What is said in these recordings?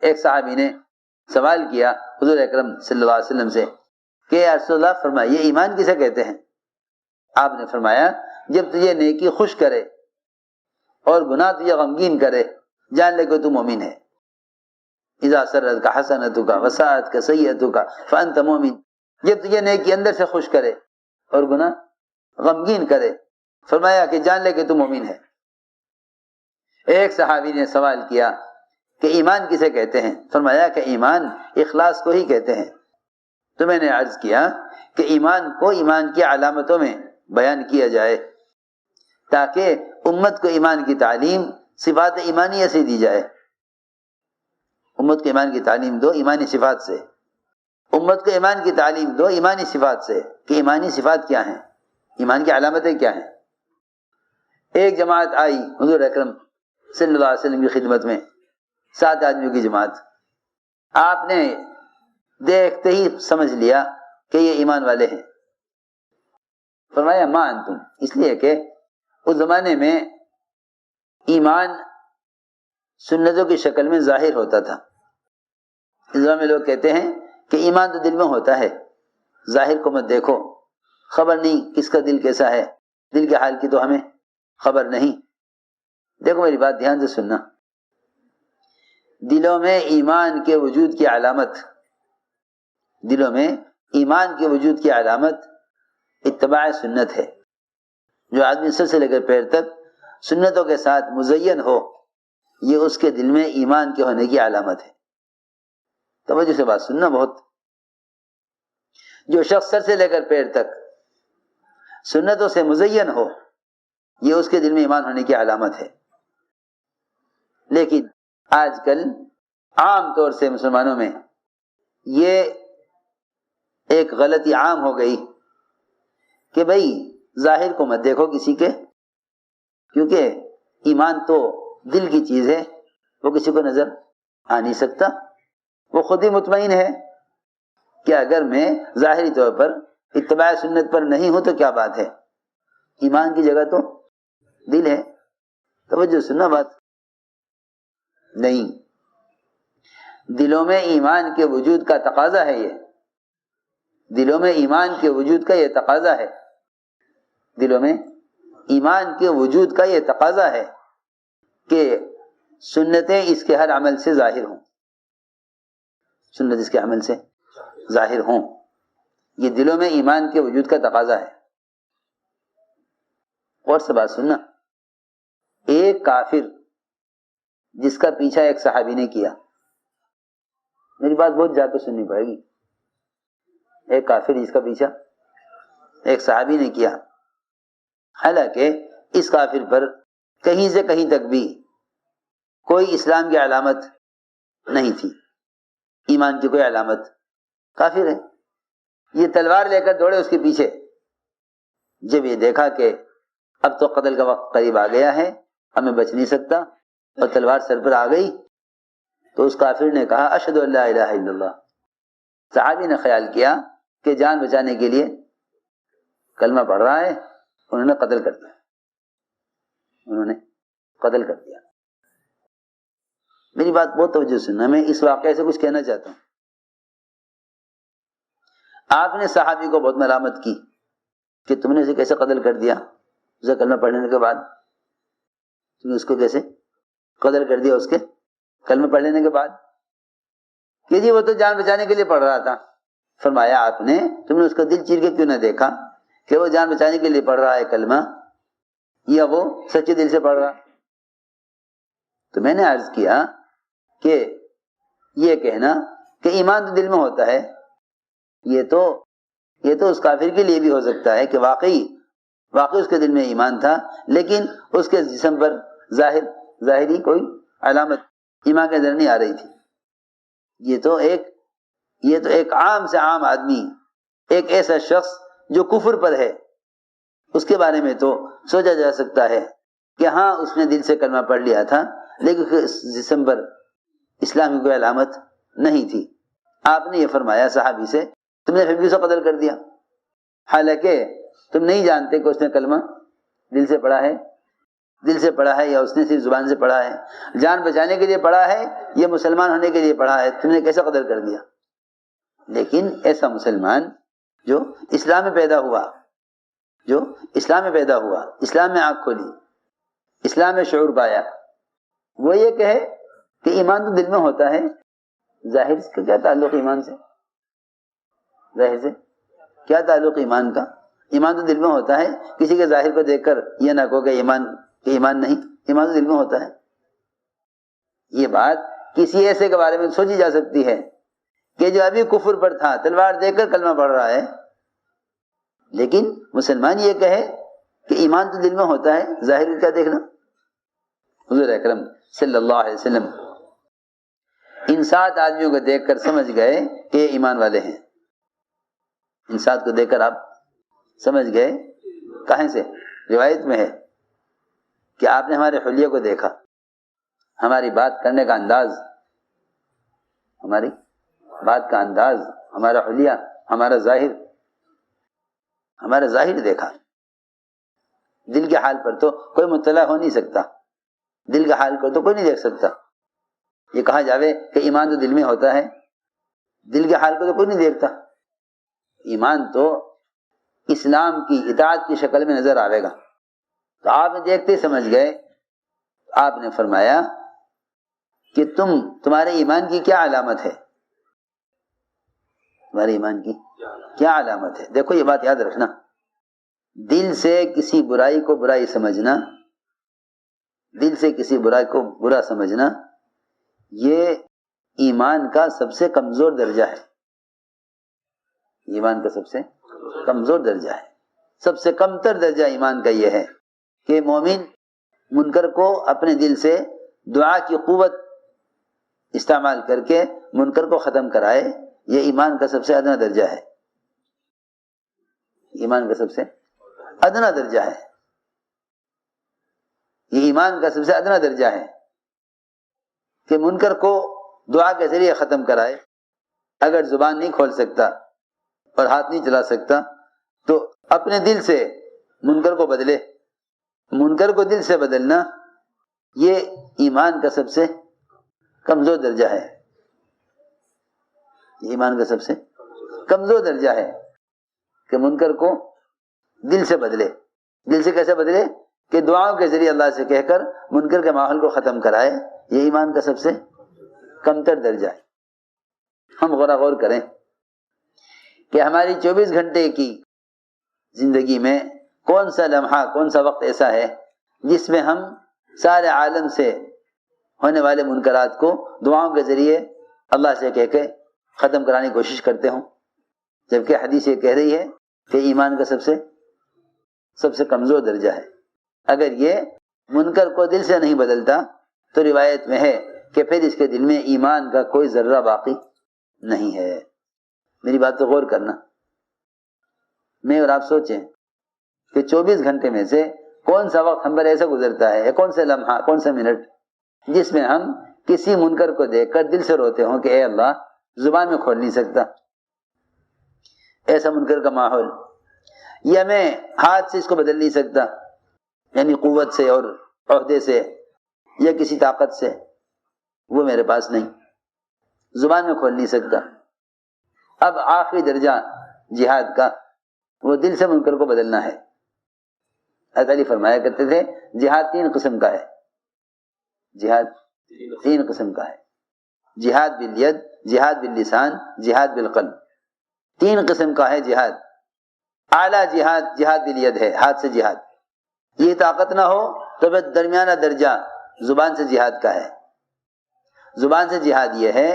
ایک صحابی نے سوال کیا حضور اکرم صلی اللہ علیہ وسلم سے کہ یا رسول اللہ فرمائیے ایمان کسے کہتے ہیں؟ آپ نے فرمایا جب تجھے نیکی خوش کرے اور گناہ تجھے غمگین کرے جان لے کہ تو مومن ہے. اذا سرتک حسنتک وساءتک سیئتک فانت مومن. جب تجھے نیکی اندر سے خوش کرے اور گناہ غمگین کرے فرمایا کہ جان لے کہ تو مومن ہے. ایک صحابی نے سوال کیا کہ ایمان کسے کہتے ہیں؟ فرمایا کہ ایمان اخلاص کو ہی کہتے ہیں. تو میں نے عرض کیا کہ ایمان کو ایمان کی علامتوں میں بیان کیا جائے تاکہ امت کو ایمان کی تعلیم صفات ایمانیہ سے دی جائے. امت کو ایمان کی تعلیم دو ایمانی صفات سے. امت کو ایمان کی تعلیم دو ایمانی صفات سے کہ ایمانی صفات کیا ہیں، ایمان کی علامتیں کیا ہیں. ایک جماعت آئی حضور اکرم صلی اللہ علیہ وسلم کی خدمت میں، 7 آدمیوں کی جماعت. آپ نے دیکھتے ہی سمجھ لیا کہ یہ ایمان والے ہیں. فرمایا ما انتم، اس لیے کہ اس زمانے میں ایمان سنتوں کی شکل میں ظاہر ہوتا تھا. اس زمانے میں لوگ کہتے ہیں کہ ایمان تو دل میں ہوتا ہے، ظاہر کو مت دیکھو، خبر نہیں کس کا دل کیسا ہے، دل کے حال کی تو ہمیں خبر نہیں. دیکھو میری بات دھیان سے سننا، دلوں میں ایمان کے وجود کی علامت، دلوں میں ایمان کے وجود کی علامت اتباع سنت ہے. جو آدمی سر سے لے کر پیر تک سنتوں کے ساتھ مزین ہو یہ اس کے دل میں ایمان کے ہونے کی علامت ہے. توجہ سے بات سننا بہت. جو شخص سر سے لے کر پیر تک سنتوں سے مزین ہو یہ اس کے دل میں ایمان ہونے کی علامت ہے. لیکن آج کل عام طور سے مسلمانوں میں یہ ایک غلطی عام ہو گئی کہ بھئی ظاہر کو مت دیکھو کسی کے، کیونکہ ایمان تو دل کی چیز ہے، وہ کسی کو نظر آ نہیں سکتا. وہ خود ہی مطمئن ہے کہ اگر میں ظاہری طور پر اتباع سنت پر نہیں ہوں تو کیا بات ہے، ایمان کی جگہ تو دل ہے. توجہ سننا بات. نہیں، دلوں میں ایمان کے وجود کا تقاضا ہے. یہ دلوں میں ایمان کے وجود کا یہ تقاضا ہے، دلوں میں ایمان کے وجود کا یہ تقاضا ہے کہ سنتیں اس کے ہر عمل سے ظاہر ہوں، سنت اس کے عمل سے ظاہر ہوں. یہ دلوں میں ایمان کے وجود کا تقاضا ہے. اور سے بات سننا، ایک کافر جس کا پیچھا ایک صحابی نے کیا، میری بات بہت جا کے سننی پڑے گی. ایک کافر جس کا پیچھا ایک صحابی نے کیا، حالانکہ اس کافر پر کہیں سے کہیں تک بھی کوئی اسلام کی علامت نہیں تھی، ایمان کی کوئی علامت. کافر ہے، یہ تلوار لے کر دوڑے اس کے پیچھے. جب یہ دیکھا کہ اب تو قتل کا وقت قریب آ گیا ہے، اب میں بچ نہیں سکتا، اور تلوار سر پر آ گئی، تو اس کافر نے کہا اشہد ان لا الہ الا اللہ. صحابی نے خیال کیا کہ جان بچانے کے لیے کلمہ پڑھ رہا ہے، انہوں نے قتل کر دیا، انہوں نے قتل کر دیا. میری بات بہت توجہ سننا، میں اس واقعے سے کچھ کہنا چاہتا ہوں. آپ نے صحابی کو بہت ملامت کی کہ تم نے اسے کیسے قتل کر دیا، اسے کلمہ پڑھنے کے بعد تم نے اس کو کیسے قتل کر دیا، اس کے کلمہ پڑھ لینے کے بعد، کہ جی وہ تو جان بچانے کے لیے پڑھ رہا تھا. فرمایا آپ نے تم نے اس کا دل چیر کے کیوں نہ دیکھا کہ وہ جان بچانے کے لیے پڑھ رہا ہے کلمہ یا وہ سچے دل سے پڑھ رہا. تو میں نے عرض کیا کہ یہ کہنا کہ ایمان تو دل میں ہوتا ہے، یہ تو اس کافر کے لیے بھی ہو سکتا ہے کہ واقعی اس کے دل میں ایمان تھا، لیکن اس کے جسم پر ظاہری کوئی علامت ایمان کے نظر نہیں آ رہی تھی. یہ تو ایک عام سے عام آدمی، ایک ایسا شخص جو کفر پر ہے، اس کے بارے میں تو سوچا جا سکتا ہے کہ ہاں اس نے دل سے کلمہ پڑھ لیا تھا لیکن اس جسم پر اسلام کی کوئی علامت نہیں تھی. آپ نے یہ فرمایا صحابی سے تم نے پھر بھی اسے قتل کر دیا، حالانکہ تم نہیں جانتے کہ اس نے کلمہ دل سے پڑھا ہے دل سے پڑھا ہے یا اس نے صرف زبان سے پڑھا ہے؟ جان بچانے کے لیے پڑھا ہے یا مسلمان ہونے کے لیے پڑھا ہے؟ تم نے کیسا قدر کر دیا؟ لیکن ایسا مسلمان جو اسلام میں پیدا ہوا، اسلام میں آنکھ کھولی، اسلام میں شعور پایا، وہ یہ کہے کہ ایمان تو دل میں ہوتا ہے، ظاہر کا کیا تعلق ایمان سے؟ ظاہر سے کیا تعلق ایمان کا؟ ایمان تو دل میں ہوتا ہے، کسی کے ظاہر کو دیکھ کر یہ نہ کہو کہ ایمان نہیں، ایمان تو دل میں ہوتا ہے۔ یہ بات کسی ایسے کے بارے میں سوچی جا سکتی ہے کہ جو ابھی کفر پر تھا، تلوار دے کر کلمہ پڑھ رہا ہے، لیکن مسلمان یہ کہے کہ ایمان تو دل میں ہوتا ہے، ظاہر کیا دیکھنا؟ حضور اکرم صلی اللہ علیہ وسلم ان 7 آدمیوں کو دیکھ کر سمجھ گئے کہ یہ ایمان والے ہیں۔ ان 7 کو دیکھ کر آپ سمجھ گئے، کہیں سے؟ روایت میں ہے کہ آپ نے ہمارے حلیے کو دیکھا، ہماری بات کرنے کا انداز، ہمارا حلیہ، ہمارا ظاہر دیکھا۔ دل کے حال پر تو کوئی مطلع ہو نہیں سکتا، دل کے حال کو تو کوئی نہیں دیکھ سکتا۔ یہ کہا جاوے کہ ایمان تو دل میں ہوتا ہے، دل کے حال کو تو کوئی نہیں دیکھتا۔ ایمان تو اسلام کی اطاعت کی شکل میں نظر آئے گا۔ تو آپ نے دیکھتے سمجھ گئے، آپ نے فرمایا کہ تمہارے ایمان کی کیا علامت ہے؟ تمہارے ایمان کی کیا علامت ہے؟ دیکھو یہ بات یاد رکھنا، دل سے کسی برائی کو برائی سمجھنا، دل سے کسی برائی کو برا سمجھنا، یہ ایمان کا سب سے کمزور درجہ ہے۔ ایمان کا سب سے کمزور درجہ ہے، سب سے کمتر درجہ ایمان کا یہ ہے کہ مومن منکر کو اپنے دل سے دعا کی قوت استعمال کر کے منکر کو ختم کرائے۔ یہ ایمان کا سب سے ادنا درجہ ہے، ایمان کا سب سے ادنا درجہ ہے، یہ ایمان کا سب سے ادنا درجہ ہے کہ منکر کو دعا کے ذریعے ختم کرائے۔ اگر زبان نہیں کھول سکتا اور ہاتھ نہیں چلا سکتا تو اپنے دل سے منکر کو بدلے۔ منکر کو دل سے بدلنا یہ ایمان کا سب سے کمزور درجہ ہے، ایمان کا سب سے کمزور درجہ ہے کہ منکر کو دل سے بدلے۔ دل سے کیسے بدلے؟ کہ دعاؤں کے ذریعے اللہ سے کہہ کر منکر کے ماحول کو ختم کرائے۔ یہ ایمان کا سب سے کمتر درجہ ہے۔ ہم غور کریں کہ ہماری 24 گھنٹے کی زندگی میں کون سا لمحہ، کون سا وقت ایسا ہے جس میں ہم سارے عالم سے ہونے والے منکرات کو دعاؤں کے ذریعے اللہ سے کہہ کے ختم کرانے کی کوشش کرتے ہوں، جبکہ حدیث یہ کہہ رہی ہے کہ ایمان کا سب سے کمزور درجہ ہے۔ اگر یہ منکر کو دل سے نہیں بدلتا تو روایت میں ہے کہ پھر اس کے دل میں ایمان کا کوئی ذرہ باقی نہیں ہے۔ میری بات تو غور کرنا، میں اور آپ سوچیں کہ 24 گھنٹے میں سے کون سا وقت ہم پر ایسا گزرتا ہے، کون سا لمحہ، کون سا منٹ جس میں ہم کسی منکر کو دیکھ کر دل سے روتے ہوں کہ اے اللہ، زبان میں کھول نہیں سکتا ایسا منکر کا ماحول، یا میں ہاتھ سے اس کو بدل نہیں سکتا، یعنی قوت سے اور عہدے سے یا کسی طاقت سے، وہ میرے پاس نہیں، زبان میں کھول نہیں سکتا۔ اب آخری درجہ جہاد کا، وہ دل سے منکر کو بدلنا ہے۔ حضرت علی فرمایا کرتے تھے جہاد 3 قسم کا ہے، جہاد 3 قسم کا ہے، جہاد بالید، جہاد باللسان، جہاد بالقلب۔ 3 قسم کا ہے جہاد۔ اعلیٰ جہاد جہاد بالید ہے، ہاتھ سے جہاد، یہ طاقت نہ ہو تو پھر درمیانہ درجہ زبان سے جہاد کا ہے۔ زبان سے جہاد یہ ہے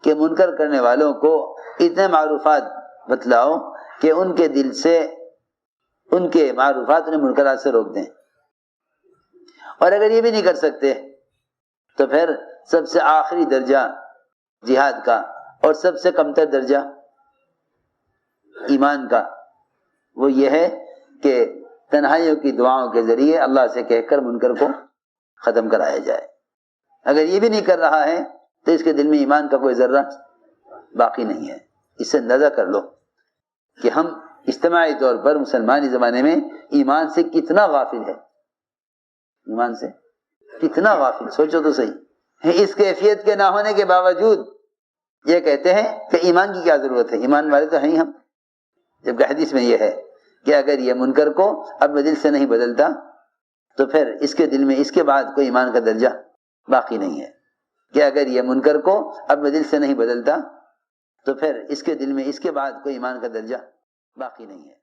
کہ منکر کرنے والوں کو اتنے معروفات بتلاؤ کہ ان کے دل سے ان کے معروفات انہیں منکرات سے روک دیں، اور اگر یہ بھی نہیں کر سکتے تو پھر سب سے آخری درجہ جہاد کا اور سب سے کمتر درجہ ایمان کا وہ یہ ہے کہ تنہائیوں کی دعاؤں کے ذریعے اللہ سے کہہ کر منکر کو ختم کرایا جائے۔ اگر یہ بھی نہیں کر رہا ہے تو اس کے دل میں ایمان کا کوئی ذرہ باقی نہیں ہے۔ اس سے اندازہ کر لو کہ ہم اجتماعی طور پر مسلمانی زمانے میں ایمان سے کتنا غافل ہے، ایمان سے کتنا غافل، سوچو تو صحیح. اس کیفیت کے نہ ہونے کے باوجود یہ کہتے ہیں کہ ایمان کی کیا ضرورت ہے، ایمان والے تو ہیں ہی ہم. جبکہ حدیث میں یہ ہے کہ اگر یہ منکر کو اپنے دل سے نہیں بدلتا تو پھر اس کے دل میں اس کے بعد کوئی ایمان کا درجہ باقی نہیں ہے. کہ اگر یہ منکر کو اپنے دل سے نہیں بدلتا تو پھر اس کے دل میں اس کے بعد کوئی ایمان کا درجہ باقی نہیں ہے.